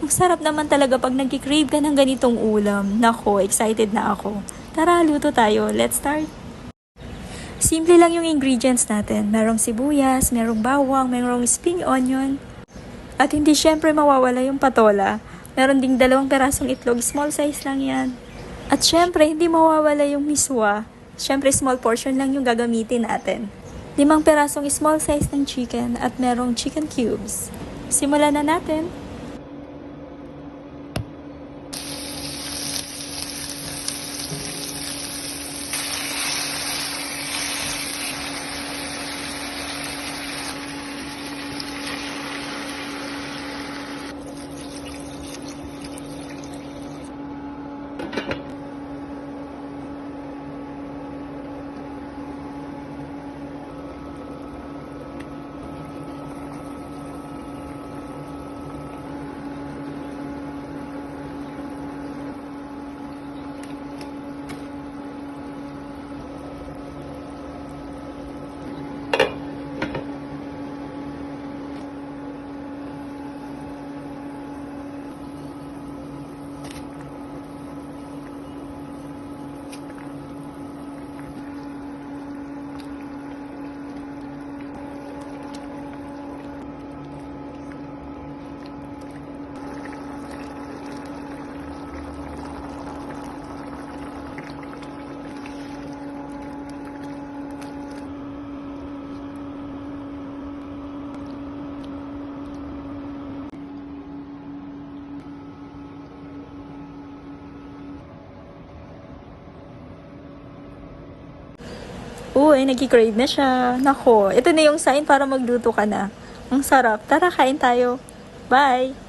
Ang sarap naman talaga pag nagki-crave ka ng ganitong ulam. Nako, excited na ako. Tara, luto tayo. Let's start. Simple lang yung ingredients natin. Merong sibuyas, merong bawang, merong spring onion. At hindi syempre mawawala yung patola. Meron ding 2 pirasong itlog, small size lang yan. At syempre, hindi mawawala yung miswa. Syempre, small portion lang yung gagamitin natin. 5 pirasong small size ng chicken at merong chicken cubes. Simulan na natin. Uy, nagki-crave na siya. Nako, ito na yung sign para magluto ka na. Ang sarap. Tara, kain tayo. Bye!